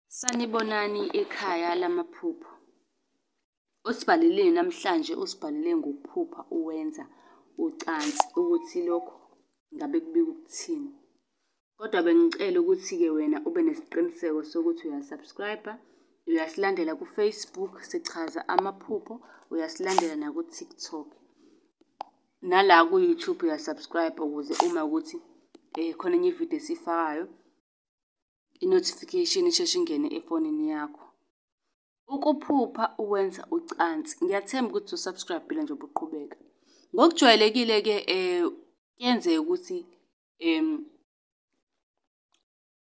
Sanibonani ekhaya lamaphupho. Usibhaleleni namhlanje usibhalele ngokuphupha uwenza ucansi ukuthi lokho ngabe kubika ukuthini. Kodwa bengicela ukuthi-ke wena ube nesiqiniseko sokuthi uyasubscribe-a, uyasilandela ku-Facebook sichaza amaphupho, uyasilandela naku-TikTok. Nala ku-YouTube uyasubscribe-a ukuze uma ukuthi khona enye ividiyo esiyifakayo, i-notification isheshe ingene efonini yakho. Ukuphupha uwenza ucansi. Ngiyathemba ukuthi usubscribe-ile njengoba uqhubeka. Ngokujwayelekile-ke kuyenzeka ukuthi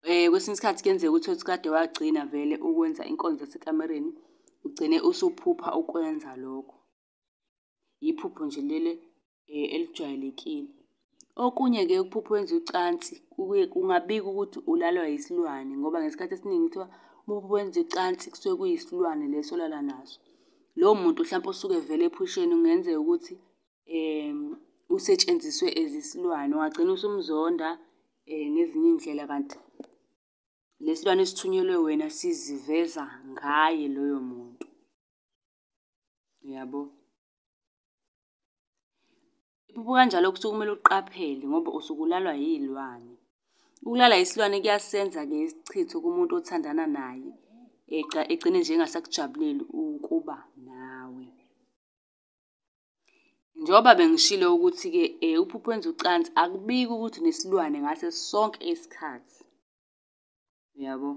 kwesinye isikhathi kuyenzeka ukuthi kade wagcina vele ukwenza inkonzo yasekamereni, ugcine usuphupha ukwenza lokho. Iphupho nje lele elijwayelekile. Okunye-ke ukuphupha wenza ucansi kungabika ukuthi ulalwa yisilwane ngoba ngesikhathi esiningi kuthiwa uma wenza ucansi kusuke kuyisilwane leso olala naso. Lowo muntu hlampe osuke evele ephusheni kungenzeka ukuthi usetshenziswe as isilwane, ungagcina usumzonda ngezinye iy'ndlela kanti le silwane esithunyelwe wena siziveza ngaye loyo muntu. Uyabo? Iphupho kanjalo kusuke kumele uqaphele ngoba usuke ulalwa yiy'lwane. Ukulala yisilwane kuyasenza-ke isichitho kumuntu othandana naye, egcine nje engasakujabuleli ukuba nawe. Njengoba bengishilo ukuthi-ke uphupho wenza ucansi akubiki ukuthi unesilwane ngaso sonke isikhathi. Uyabo?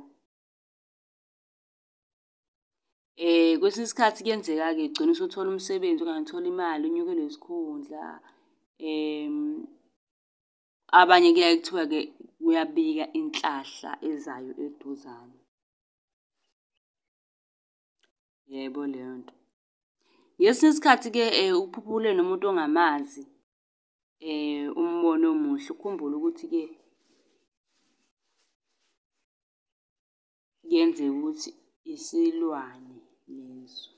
Kwesinye isikhathi kuyenzeka-ke ugcine usuthola umsebenzi okanye uthola imali, unyukelwe isikhundla. Abanye kuyaye kuthiwa-ke kuyabika inhlahla ezayo eduzane. Yebo leyo nto. Ngesinye isikhathi-ke uphupha nomuntu ongamazi umbono omuhle, ukhumbule ukuthi-ke kuyenzeka ukuthi isilwane leso.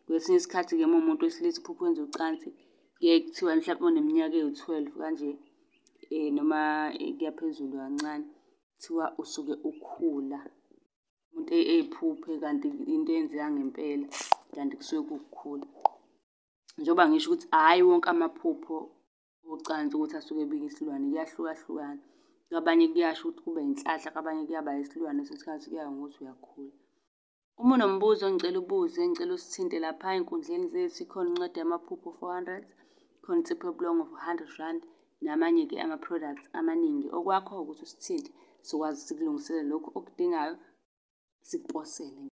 Kwesinye isikhathi-ke uma uwumuntu wesilisa uphupha wenza ucansi, kuyaye kuthiwa mhlampe uma uneminyaka ewu-12 kanje noma kuya phezulu kancane, kuthiwa usuke ukhula. Umuntu eyiphuphe kanti into eyenzeka ngempela kanti kusuke kuwukukhula. Njengoba ngisho ukuthi hhayi wonke amaphupho ocansi ukuthi asuke ebika isilwane, kuyahlukahlukana. Kwabanye kuyasho ukuthi kube yinhlahla, kwabanye kuyaba isilwane kwesinye isikhathi kuya ngokuthi uyakhula. Uma unombuzo ngicela ubuze, ngicela usithinte lapha ey'nkundleni zethu. Ikhona incwadi yamaphupho 400, ikhona insipho yobulongo for 100 rand, namanye-ke ama-products amaningi. Okwakho ukuthi usithinte sikwazi sikulungisele lokhu okudingayo, sikuposele.